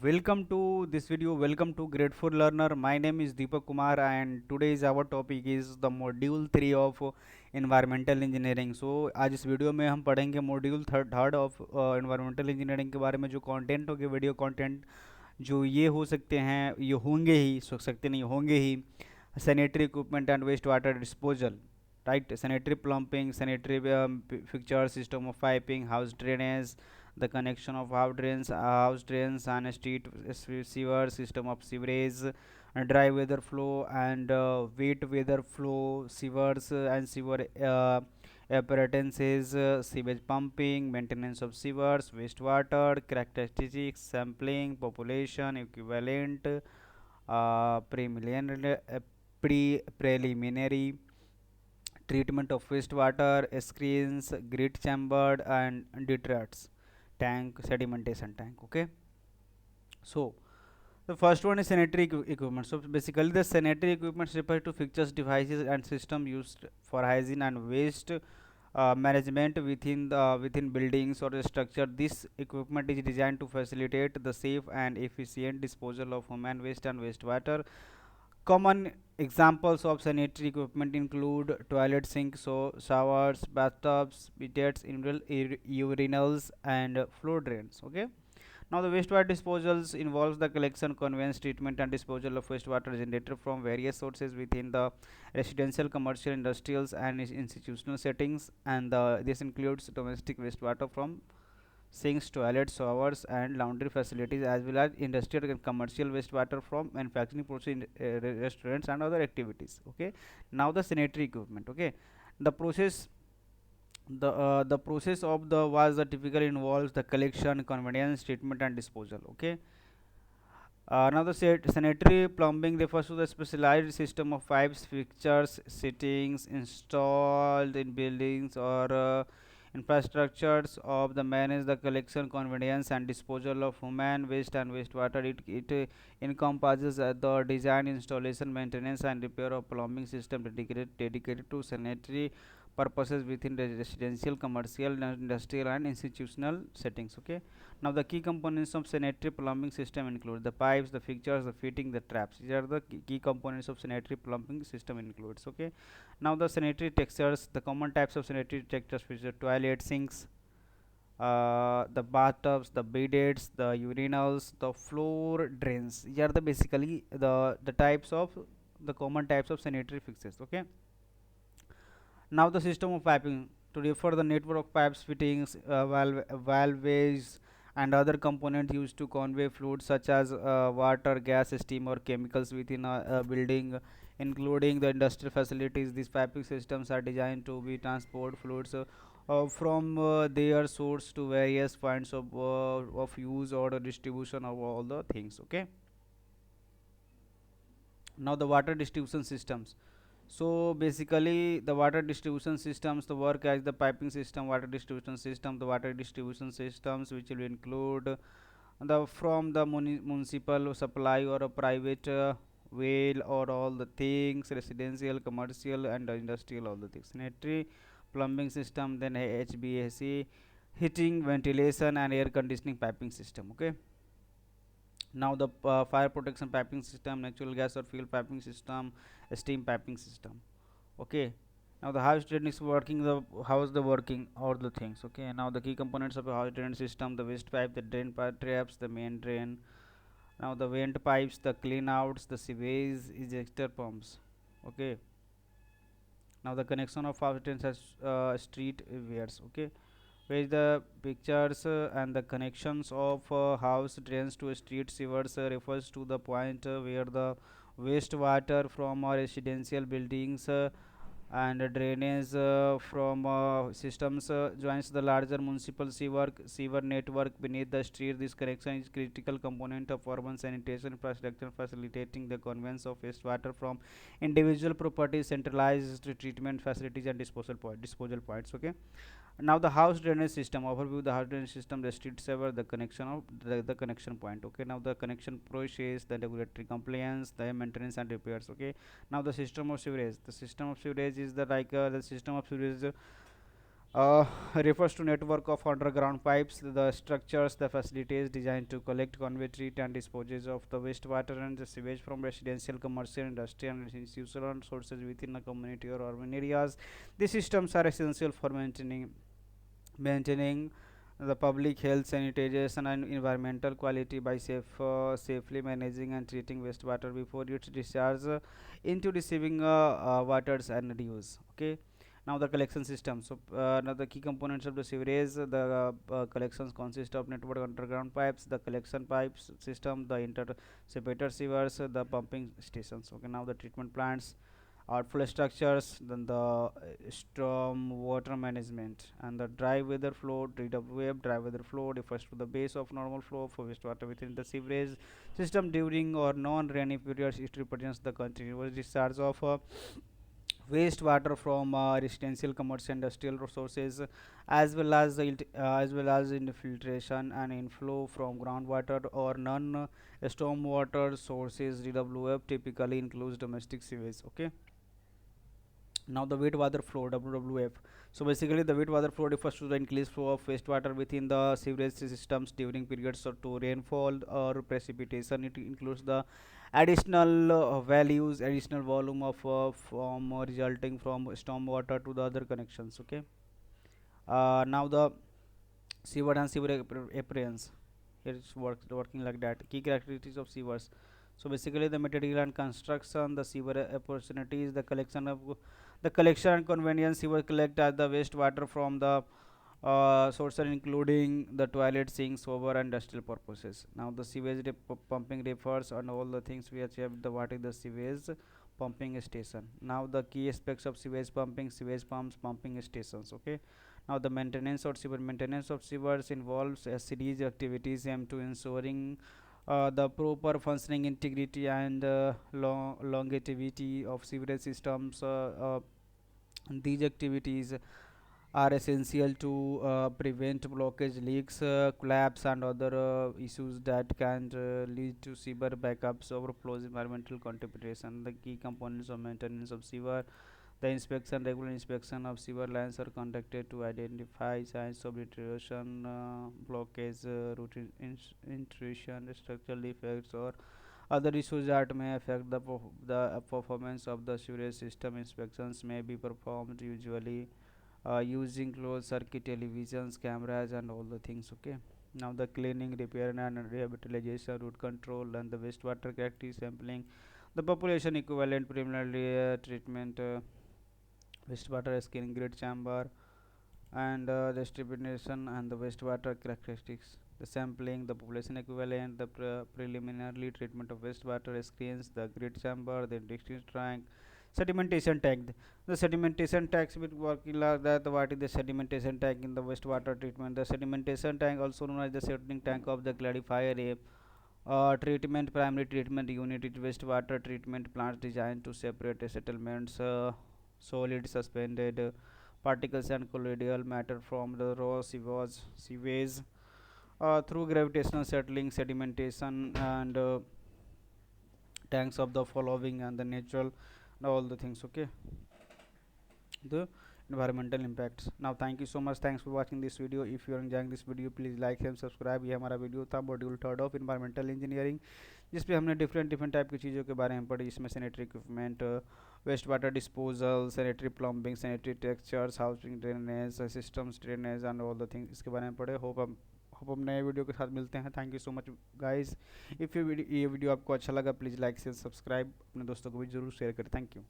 welcome to this video. Welcome to Greatful Learner. My name is Deepak Kumar, and today's our topic is the module 3 of environmental engineering. So आज इस video में हम पढ़ेंगे module third of environmental engineering के बारे में। जो content होंगे, वीडियो कंटेंट जो ये हो सकते हैं, ये होंगे ही, सो सकते नहीं होंगे ही। Sanitary equipment and waste water disposal, right? Sanitary plumbing, sanitary fixture, system of piping, house drainage, the connection of house drains and street sewer, system of sewerage, dry weather flow and wet weather flow, sewers and sewer apparatuses, sewage pumping, maintenance of sewers, wastewater, characteristics, sampling, population, equivalent, preliminary treatment of wastewater, screens, grit chambered and detritus tank, sedimentation tank. Okay, so the first one is sanitary equipment. So basically the sanitary equipment refers to fixtures, devices and system used for hygiene and waste management within buildings or structure. This equipment is designed to facilitate the safe and efficient disposal of human waste and wastewater. Common examples of sanitary equipment include toilet sinks, so showers, bathtubs, bidets, urinals, and floor drains. Okay. Now, the wastewater disposals involves the collection, conveyance, treatment, and disposal of wastewater generated from various sources within the residential, commercial, industrial, and institutional settings. And this includes domestic wastewater from sinks, toilets, showers, and laundry facilities, as well as industrial and commercial wastewater from manufacturing process, restaurants, and other activities. Okay. Now the sanitary equipment. Okay, the process the process of the was the typically involves the collection, conveyance, treatment, and disposal. Okay. Now the sanitary plumbing refers to the specialized system of pipes, fixtures, fittings installed in buildings or infrastructures of the manage the collection, conveyance, and disposal of human waste and wastewater. It encompasses the design, installation, maintenance, and repair of plumbing system dedicated to sanitary purposes within the residential, commercial, industrial, and institutional settings. Okay. Now the key components of sanitary plumbing system include the pipes, the fixtures, the fitting, the traps. These are the key components of sanitary plumbing system includes. Okay. Now the sanitary textures, the common types of sanitary textures, which are toilet, sinks, the bathtubs, the bidets, the urinals, the floor drains. These are the basically the types of the common types of sanitary fixtures. Okay. Now the system of piping to refer the network of pipes, fittings, valves, and other components used to convey fluids such as water, gas, steam, or chemicals within a building, including the industrial facilities. These piping systems are designed to be transport fluids from their source to various points of use or the distribution of all the things. Okay. Now the water distribution systems. So basically the water distribution systems, the work as the piping system, water distribution system, the water distribution systems which will include the from the municipal supply or a private well or all the things, residential, commercial, and industrial, all the things. Sanitary plumbing system, then HVAC, heating, ventilation, and air conditioning piping system. Okay. Now the fire protection piping system, natural gas or fuel piping system, steam piping system. Okay. Now the house drain is working, the how's the working all the things. Okay. Now the key components of a house drain system, the waste pipe, the drain pipe traps, the main drain. Now the vent pipes, the clean outs, the sewage ejector pumps. Okay. Now the connection of house drains as street wares. Okay, where the pictures and the connections of house drains to street sewers refers to the point where the wastewater from residential buildings and drainage from systems joins the larger municipal sewer network beneath the street. This connection is critical component of urban sanitation infrastructure, facilitating the conveyance of wastewater from individual properties, centralized treatment facilities, and disposal points. Okay. Now the house drainage system overview, the house drainage system, the street sewer, the connection of the connection point. Okay. Now the connection process, the regulatory compliance, the maintenance and repairs. Okay. Now the system of sewerage, the system of sewerage is the system of sewerage uh, refers to network of underground pipes, the structures, the facilities designed to collect, convey, treat, and dispose of the wastewater and the sewage from residential, commercial, industrial, and institutional sources within a community or urban areas. These systems are essential for maintaining the public health, sanitation, and environmental quality by safely managing and treating wastewater before its discharge into receiving waters and reuse. Okay. Now the collection system. So now the key components of the sewerage, the collections consist of network underground pipes, the collection pipes system, the interceptor sewers, the pumping stations. Okay. Now the treatment plants, outflow structures, then the storm water management, and the dry weather flow. DWF, dry weather flow refers to the base of normal flow for wastewater within the sewerage system during or non-rainy periods. It represents the continuous discharge of wastewater from residential, commercial, industrial resources, as well as as well as infiltration and inflow from groundwater or non stormwater sources. DWF typically includes domestic sewage. Okay. Now the wet water flow, WWF. So basically the wet water flow refers to the increased flow of wastewater within the sewerage systems during periods of to rainfall or precipitation. It includes the additional additional volume of from resulting from stormwater to the other connections. Okay. Now the sewer and sewer appearance. Here it's working like that. Key characteristics of sewers. So basically the material and construction, the sewer opportunities, the collection and convenience. Sewer collect as the wastewater from the sources including the toilet, sinks, over and industrial purposes. Now the sewage pumping refers on all the things we have the what is the sewage pumping station. Now the key aspects of sewage pumps, pumping stations. Okay. Now the maintenance of sewers involves a series of activities aimed to ensuring the proper functioning, integrity, and longevity of sewerage systems. These activities are essential to prevent blockage, leaks, collapse, and other issues that can lead to sewer backups, overflows, environmental contamination. The key components of maintenance of sewer: the regular inspection of sewer lines are conducted to identify signs of deterioration, blockage, routine intrusion, structural defects, or other issues that may affect the performance of the sewerage system. Inspections may be performed usually using closed circuit televisions, cameras, and all the things. Okay. Now the cleaning, repair, and rehabilitation, root control, and the wastewater character sampling, the population equivalent preliminary treatment, wastewater screening, grid chamber, and distribution and the wastewater characteristics, the sampling, the population equivalent, the preliminary treatment of wastewater screens, the grid chamber, the district tank, sedimentation tank. The sedimentation tanks will working like that. What is the sedimentation tank in the wastewater treatment? The sedimentation tank, also known as the settling tank of the clarifier, treatment primary treatment unit, is wastewater treatment plants designed to separate settlements, solid suspended particles and colloidal matter from the raw sewage through gravitational settling, sedimentation, and tanks of the following and the natural and all the things. Okay. The environmental impacts. Now thank you so much, thanks for watching this video. If you are enjoying this video, please like and subscribe. ये हमारा video था module third of environmental engineering, जिसपे हमने different type की चीज़ों के बारे में पढ़ी, इसमें sanitary equipment, waste water disposal, sanitary plumbing, sanitary textures, housing drainage systems, drainage and all the things, इसके बारे में पढ़े. होप हम नए वीडियो के साथ मिलते हैं. Thank you so much guys. If ये वीडियो आपको अच्छा लगा, प्लीज़ लाइक से सब्सक्राइब, अपने दोस्तों को भी जरूर शेयर करें. Thank you.